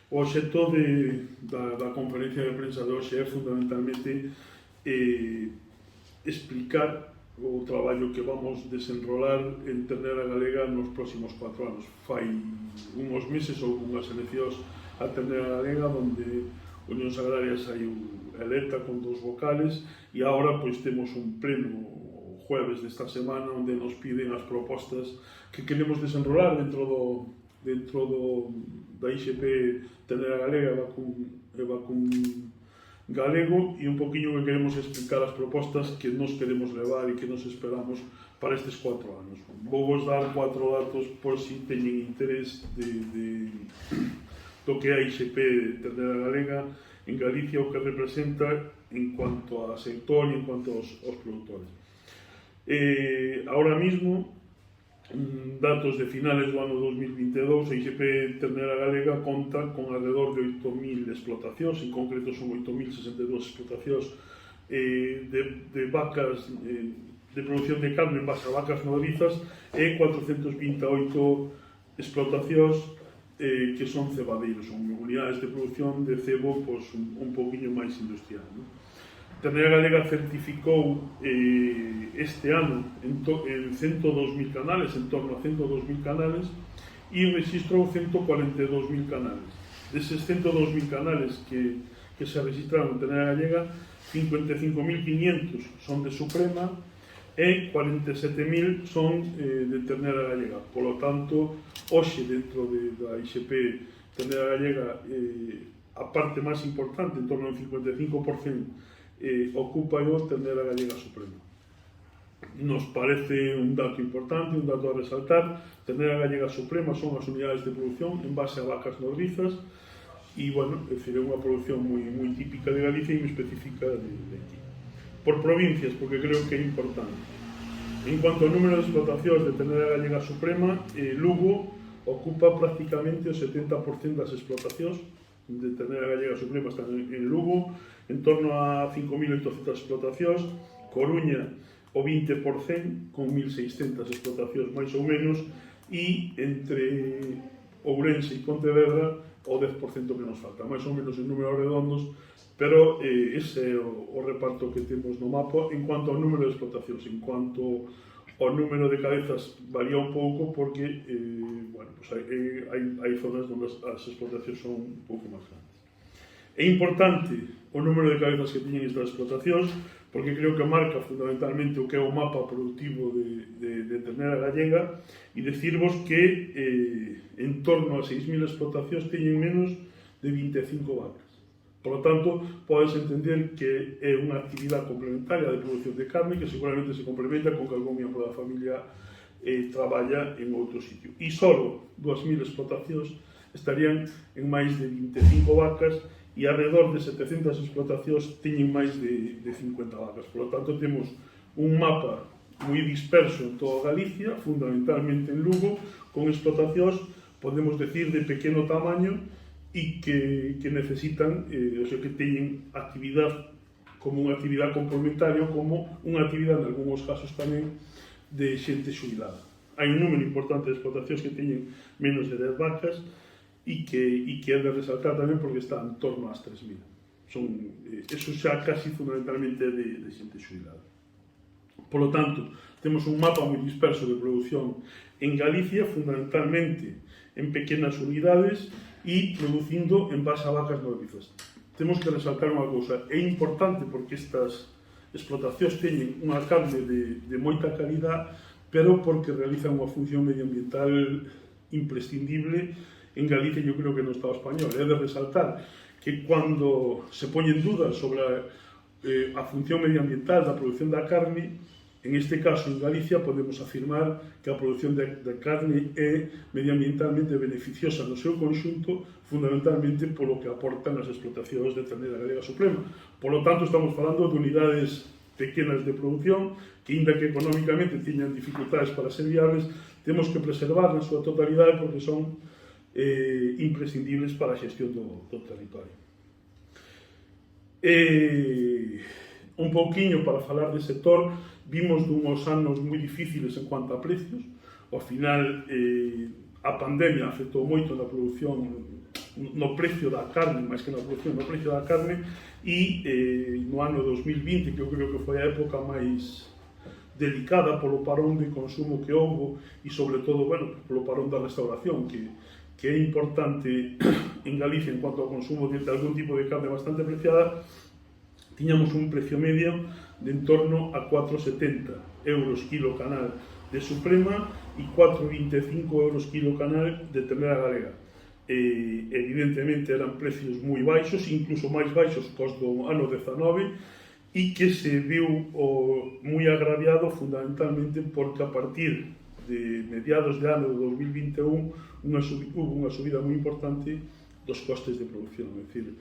O obxecto da conferencia de prensa de hoxe é fundamentalmente explicar o traballo que vamos desenrolar en Ternera Galega nos próximos 4 anos. Fai uns meses houve unhas eleccións a Ternera Galega onde Unión Agraria saiu electa con 2 vocales e agora pois temos un pleno jueves desta semana onde nos piden as propostas que queremos desenrolar dentro da IXP Ternera Galega e Vacun Galego, e un poquinho que queremos explicar as propostas que nos queremos levar e que nos esperamos para estes 4 anos. Vou vos dar 4 datos por si teñen interés do que é a IXP Ternera Galega en Galicia, o que representa en cuanto a sector e en cuanto aos produtores. Ahora mismo, datos de finales do ano 2022, a IXP Ternera Galega conta con alrededor de 8.000 explotacións, en concreto son 8.062 explotacións de vacas de produción de carne en base a vacas nodrizas e 428 explotacións que son cebadeiros, son unidades de produción de cebo un poquinho máis industrial. Ternera Galega certificou este ano en 102.000 canales, en torno a 102.000 canales, e registrou 142.000 canales. Deses 102.000 canales que se registraron en Ternera Galega, 55.500 son de Suprema e 47.000 son de Ternera Galega. Por lo tanto, hoxe dentro da IXP Ternera Galega, a parte máis importante, en torno ao 55%, ocupa o Ternera Galega Suprema. Nos parece un dato importante, un dato a resaltar. Ternera Galega Suprema son as unidades de produción en base a vacas nodrizas e, bueno, é unha produción moi típica de Galicia e moi específica de aquí. Por provincias, porque creo que é importante. En cuanto ao número de explotacións de Ternera Galega Suprema, Lugo ocupa prácticamente o 70% das explotacións de Ternera Galega Suprema están en Lugo, en torno a 5.800 explotacións, Coruña o 20%, con 1.600 explotacións máis ou menos, e entre Ourense e Pontevedra o 10% que nos falta, máis ou menos en números redondos, pero ese é o reparto que temos no mapa en cuanto ao número de explotacións. En cuanto ao número de cabezas varía un pouco porque bueno, pues hai zonas onde as explotacións son un pouco máis grandes. É importante o número de cabezas que teñen estas explotacións porque creo que marca fundamentalmente o que é o mapa productivo de Ternera Galega e decirvos que en torno a 6.000 explotacións teñen menos de 25 vacas. Por lo tanto, podes entender que é unha actividade complementaria de produción de carne que seguramente se complementa con que algún membro da familia traballa en outro sitio. E só 2.000 explotacións estarían en máis de 25 vacas e alrededor de 700 explotacións teñen máis de 50 vacas. Por lo tanto, temos un mapa moi disperso en toda Galicia, fundamentalmente en Lugo, con explotacións, podemos decir, de pequeno tamaño e que necesitan, o sea, que teñen actividade como unha actividade complementaria ou como unha actividade, en algúns casos tamén, de xente xubilada. Hai un número importante de explotacións que teñen menos de 10 vacas e que é de resaltar tamén porque está en torno ás 3.000. Eso xa casi fundamentalmente de xente xubilada. Por lo tanto, temos un mapa moi disperso de produción en Galicia, fundamentalmente en pequenas unidades e producindo en base a vacas nodrizas. Temos que resaltar unha cousa, é importante porque estas explotacións teñen unha carne de moita calidad, pero porque realizan unha función medioambiental imprescindible en Galicia, eu creo que no Estado español. É de resaltar que cando se poñen dudas sobre a función medioambiental da produción da carne, en este caso, en Galicia, podemos afirmar que a produción de carne é medioambientalmente beneficiosa no seu conxunto, fundamentalmente polo que aportan as explotacións de Ternera Galega Suprema. Por lo tanto, estamos falando de unidades pequenas de produción que, inda que económicamente tiñan dificultades para ser viables, temos que preservar na súa totalidade porque son imprescindibles para a xestión do territorio. Un pouquiño para falar de sector, vimos dunhos anos moi difíciles en cuanto a precios. Ao final, a pandemia afectou moito na produción no precio da carne, máis que na produción, no precio da carne, e no ano 2020, que eu creo que foi a época máis delicada polo parón de consumo que houve e, sobre todo, bueno, polo parón da restauración, que é importante en Galicia en cuanto ao consumo de algún tipo de carne bastante apreciada. Tiñamos un precio medio de en torno a 4,70 euros kilo canal de Suprema e 4,25 euros kilo canal de ternera galega. Evidentemente eran precios moi baixos, incluso máis baixos cos do ano 19, e que se viu moi agraviado fundamentalmente porque a partir de mediados de ano de 2021 hubo unha subida moi importante dos costes de produción. É dicir,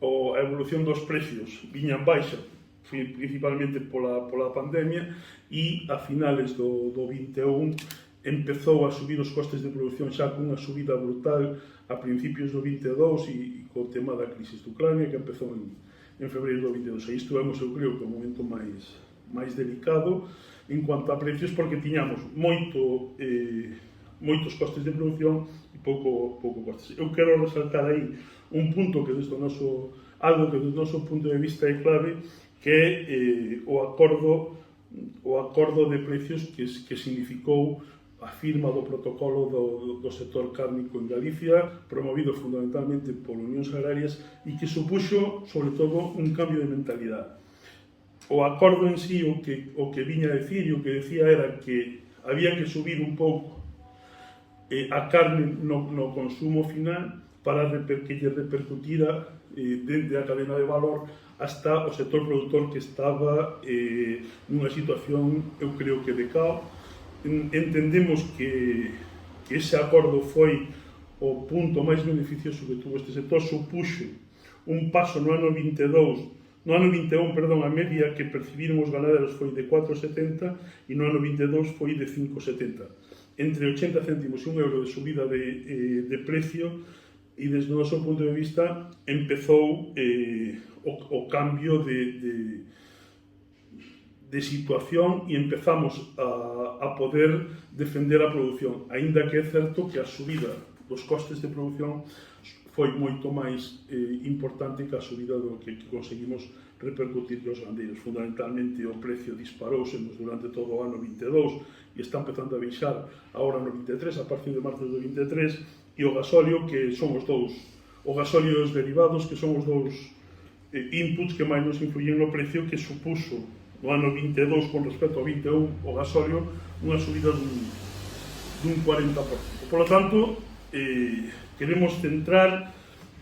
a evolución dos precios viña en baixa, principalmente pola pandemia, e a finales do 21 empezou a subir os costes de produción xa cunha subida brutal a principios do 22 e co tema da crisis de Ucrania, que empezou en febreiro do 22. E isto é, eu creo, que o momento máis delicado en cuanto a precios, porque tiñamos moitos costes de produción e pouco costes. Eu quero resaltar aí un punto que algo que desde o noso punto de vista é clave, que é o acordo de precios que significou a firma do protocolo do sector cárnico en Galicia, promovido fundamentalmente por Unións Agrarias, e que supuxo, sobre todo, un cambio de mentalidade. O acordo en sí, o que viña a decir, e o que decía era que había que subir un pouco a carne no consumo final para que lle repercutira dende a cadena de valor hasta o sector productor, que estaba nunha situación, eu creo que de caos. Entendemos que ese acordo foi o punto máis beneficioso que tuvo este sector, supuxo un paso no ano 21, a media que percibiron os ganaderos foi de 4,70 e no ano 22 foi de 5,70. Entre 80 céntimos e un euro de subida de precio, e desde o noso punto de vista empezou o cambio de situación e empezamos a poder defender a produción, aínda que é certo que a subida dos costes de produción foi moito máis importante que a subida do que conseguimos repercutir nos gandeiros. Fundamentalmente o precio disparouse durante todo o ano 22 e está empezando a baixar agora no 23, a partir de marzo do 23, e o gasóleo, que son os dous, o gasóleo e os derivados, que son os dous inputs que máis nos influyen no precio, que supuso no ano 22 con respecto ao 21 o gasóleo unha subida dun 40%. Por lo tanto, queremos centrar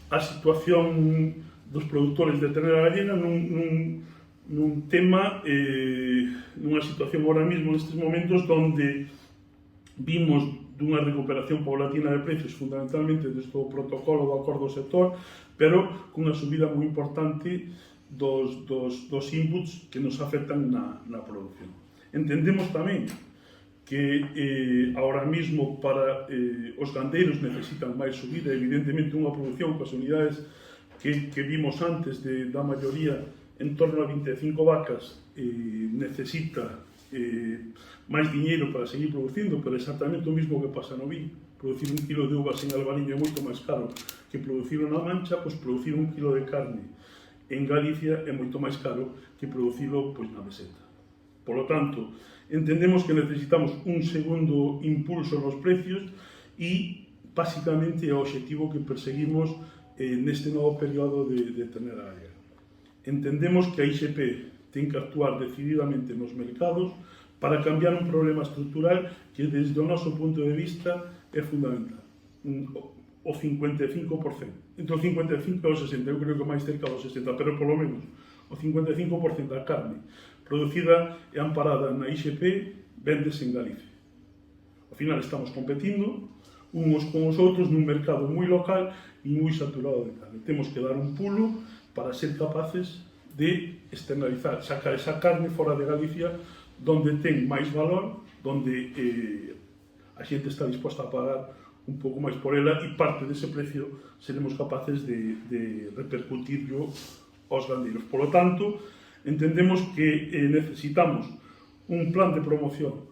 a situación dos produtores de ternera gallega nun tema, nunha situación ahora mismo, nestes momentos, donde vimos dunha recuperación paulatina de precios, fundamentalmente desde o protocolo do acordo do sector, pero cunha subida moi importante dos inputs que nos afectan na produción. Entendemos tamén que ahora mismo para os gandeiros necesitan máis subida, evidentemente unha produción coas unidades que vimos antes da maioría en torno a 25 vacas necesita máis diñeiro para seguir producindo, pero exactamente o mismo que pasa no viño. Producir un kilo de uvas en Albariño é moito máis caro que producirlo na Mancha, pois producir un kilo de carne en Galicia é moito máis caro que producirlo na Meseta. Por lo tanto, entendemos que necesitamos un segundo impulso nos precios e, basicamente, é o objetivo que perseguimos neste novo período de ternera galega. Entendemos que a IXP ten que actuar decididamente nos mercados para cambiar un problema estrutural que, desde o noso punto de vista, é fundamental. O 55%, entre o 55 e o 60, eu creo que máis cerca do 60, pero polo menos o 55% da carne producida e amparada na IXP véndese en Galicia. Ao final estamos competindo uns con os outros nun mercado moi local e moi saturado de carne. Temos que dar un pulo para ser capaces de externalizar, sacar esa carne fora de Galicia, donde ten máis valor, donde a xente está disposta a pagar un pouco máis por ela, e parte dese precio seremos capaces de repercutirlo aos gandeiros. Por lo tanto, entendemos que necesitamos un plan de promoción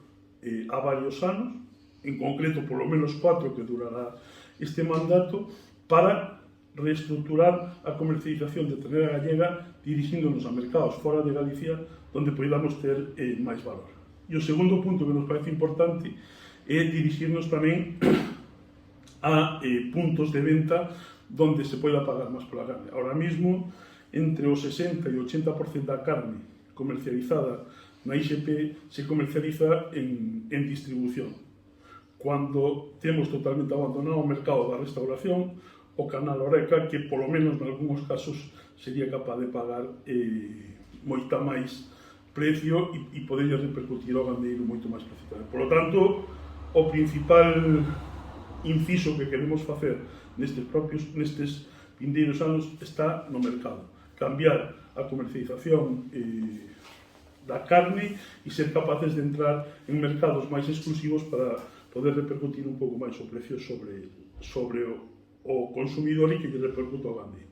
a varios anos, en concreto polo menos 4 que durará este mandato, para reestructurar a comercialización de ternera gallega dirixíndonos a mercados fora de Galicia onde podamos ter máis valor. E o segundo punto que nos parece importante é dirixirnos tamén a puntos de venta donde se poida pagar máis pola carne. Ahora mismo, entre o 60 e o 80% da carne comercializada na IXP se comercializa en distribución. Cuando temos totalmente abandonado o mercado da restauración, o canal Horeca, que polo menos en algúns casos sería capaz de pagar moita máis precio e poder repercutir ao gandeiro moito máis precisamente. Por lo tanto, o principal inciso que queremos facer nestes vindeiros anos está no mercado. Cambiar a comercialización da carne e ser capaces de entrar en mercados máis exclusivos para poder repercutir un pouco máis o precio sobre o consumidor e que lle repercuta ao gandeiro.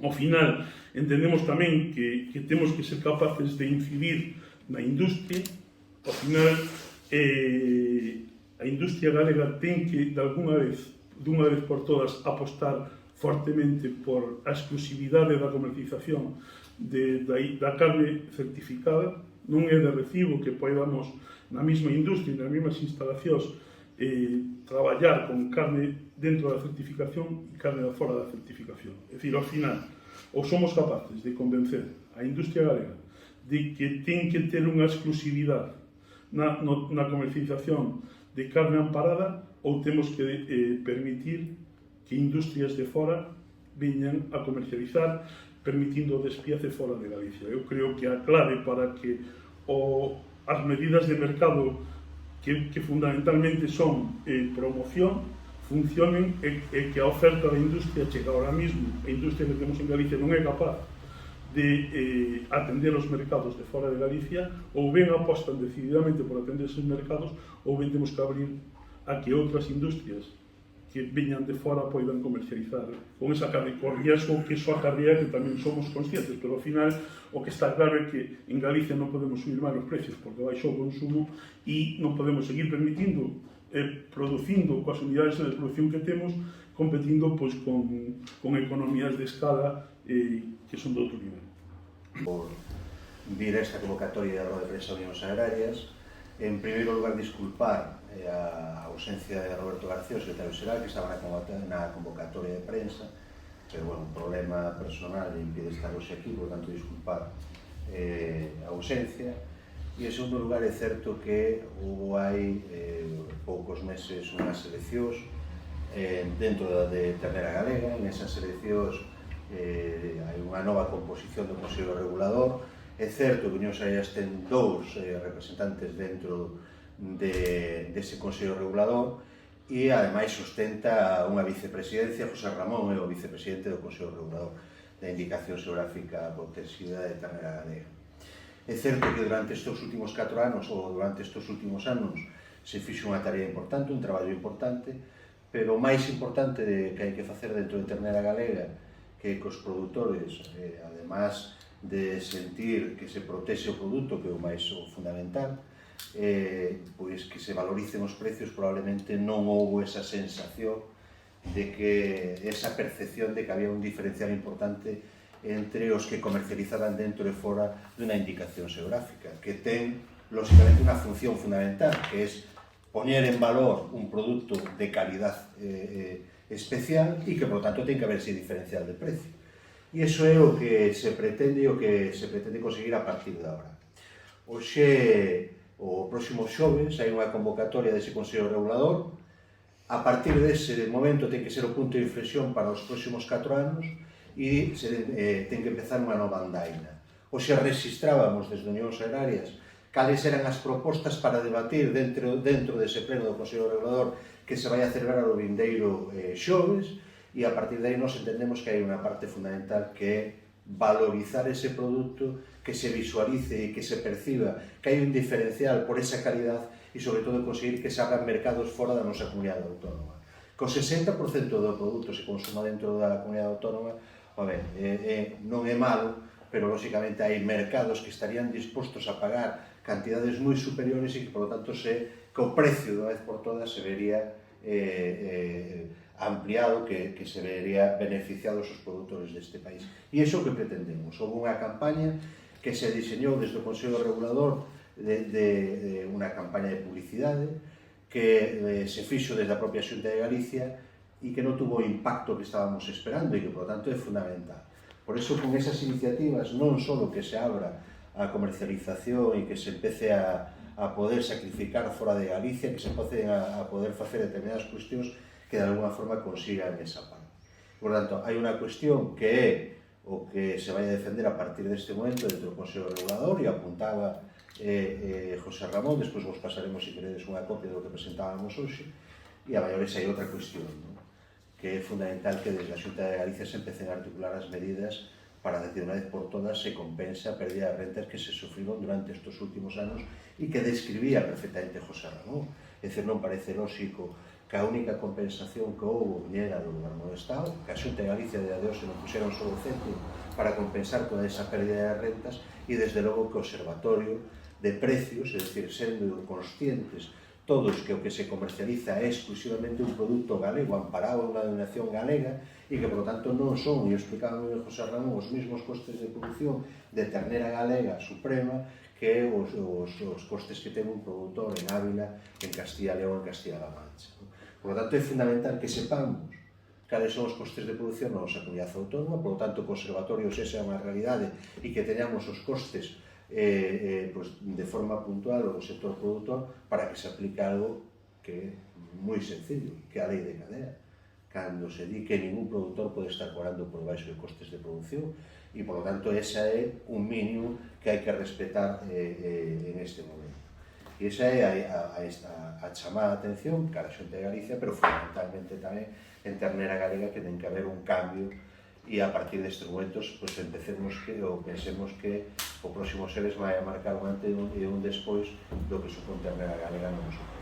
Ao final, entendemos tamén que temos que ser capaces de incidir na industria. Ao final, a industria galega ten que, dunha vez por todas, apostar fortemente por a exclusividade da comercialización da carne certificada. Non é de recibo que podamos, na mesma industria, nas mesmas instalacións, traballar con carne dentro da certificación e carne de fora da certificación. É dicir, ao final, ou somos capaces de convencer a industria galega de que ten que ter unha exclusividade na comercialización de carne amparada, ou temos que permitir que industrias de fora veñan a comercializar, permitindo o despiace fora de Galicia. Eu creo que a clave para que as medidas de mercado que fundamentalmente son promoción, funcionen, e que a oferta da industria chega ahora mesmo. A industria que temos en Galicia non é capaz de atender os mercados de fora de Galicia, ou ben apostan decididamente por atender esos mercados, ou ben temos que abrir a que outras industrias que veñan de fora poidan comercializar con esa carne, con riesgo que iso acarrea, que tamén somos conscientes, pero ao final o que está claro é que en Galicia non podemos subir máis os precios porque baixou o consumo e non podemos seguir permitindo producindo coas unidades de producción que temos, competindo pois con economías de escala que son de outro nivel. Por vir a esta convocatoria de roda de prensa Unións Agrarias, en primeiro lugar disculpar a ausencia de Roberto García, o secretario xeral, que estaba na convocatoria de prensa, pero, bueno, un problema personal impide estar hoxe aquí, por tanto, disculpar a ausencia. E, en segundo lugar, é certo que houve hai poucos meses unhas eleccións dentro de Ternera Galega. En esas eleccións hai unha nova composición do Consello Regulador. É certo que Unións Agrarias ten dous representantes dentro dese Consello Regulador e, ademais, sustenta unha vicepresidencia. José Ramón é o vicepresidente do Consello Regulador da Indicación Xeográfica Protexida de Ternera Galega. É certo que durante estes últimos 4 anos, ou durante estes últimos anos, se fixo unha tarea importante, un traballo importante, pero o máis importante que hai que facer dentro de Ternera Galega, que cos produtores, además de sentir que se protexe o produto, que é o máis fundamental, pois que se valoricen os precios. Probablemente non houve esa sensación de que esa percepción de que había un diferencial importante entre os que comercializaban dentro e fora dunha indicación xeográfica, que ten, lógicamente, unha función fundamental, que é poñer en valor un produto de calidad especial e que, por lo tanto, ten que haber ese diferencial de precio. E iso é o que se pretende e o que se pretende conseguir a partir de agora. Hoxe, o próximo xoves, hai unha convocatoria dese Consello Regulador. A partir dese momento ten que ser o punto de inflexión para os próximos 4 anos e ten que empezar unha nova andaina. Hoxe registrábamos desde Unións Agrarias cales eran as propostas para debatir dentro dese pleno do Consello Regulador que se vai a celebrar o vindeiro xoves, e a partir de aí nos entendemos que hai unha parte fundamental que é valorizar ese produto, que se visualice e que se perciba que hai un diferencial por esa calidad e, sobre todo, conseguir que se abran mercados fora da nosa comunidade autónoma. Co 60% do produto se consuma dentro da comunidade autónoma, non é malo, pero, lógicamente, hai mercados que estarían dispostos a pagar cantidades moi superiores e que, por lo tanto, que o precio, de unha vez por todas, se vería ampliado que se vería beneficiados os produtores deste país. E iso que pretendemos. Houve unha campaña que se diseñou desde o Consello Regulador de unha campaña de publicidade que se fixo desde a propia Xunta de Galicia e que non tuvo o impacto que estábamos esperando e que, por tanto, é fundamental. Por iso, con esas iniciativas, non só que se abra a comercialización e que se empece a poder sacrificar fora de Galicia, que se empece a poder facer determinadas cuestións que de alguna forma consigan esa parte. Por tanto, hai unha cuestión que é o que se vai a defender a partir deste momento dentro do Consello Regulador e apuntaba José Ramón, despois vos pasaremos, se queredes, unha copia do que presentábamos hoxe, e a maiores hai outra cuestión, non? Que é fundamental que desde a Xunta de Galicia se empecen a articular as medidas para que de unha vez por todas se compense a pérdida de rentas que se sufriron durante estes últimos anos e que describía perfectamente José Ramón. É dicir, non parece lógico que a única compensación que houve viñera do Goberno do Estado, que a Xunta de Galicia de Deus se non puxeron só o céntimo para compensar toda esa pérdida de rentas e desde logo que o Observatorio de Precios, é dicir, sendo conscientes todos que o que se comercializa é exclusivamente un produto galego, amparado en unha denominación galega, e que, por lo tanto, non son, e explicaba moi ben José Ramón, os mesmos costes de produción de ternera galega suprema que os costes que ten un produtor en Ávila, en Castilla e León, en Castilla-La Mancha. Por lo tanto, é fundamental que sepamos cales son os costes de produción na nosa comunidade autónoma, por lo tanto, que o observatorio sexa unha realidade e que teñamos os costes de forma puntual ao sector produtor para que se aplique algo que é moi sencillo, que é a lei de cadea, cando se di que ningún produtor pode estar cobrando por baixo de costes de produción e, por lo tanto, esa é un mínimo que hai que respetar en este momento. E esa é a chamada de atención cara a Xunta de Galicia, pero fundamentalmente tamén en ternera galega, que ten que haber un cambio e a partir destes momentos empecemos ou pensemos que o próximo Seres vai a marcar un antes e un despois do que supón ternera galega no noso país.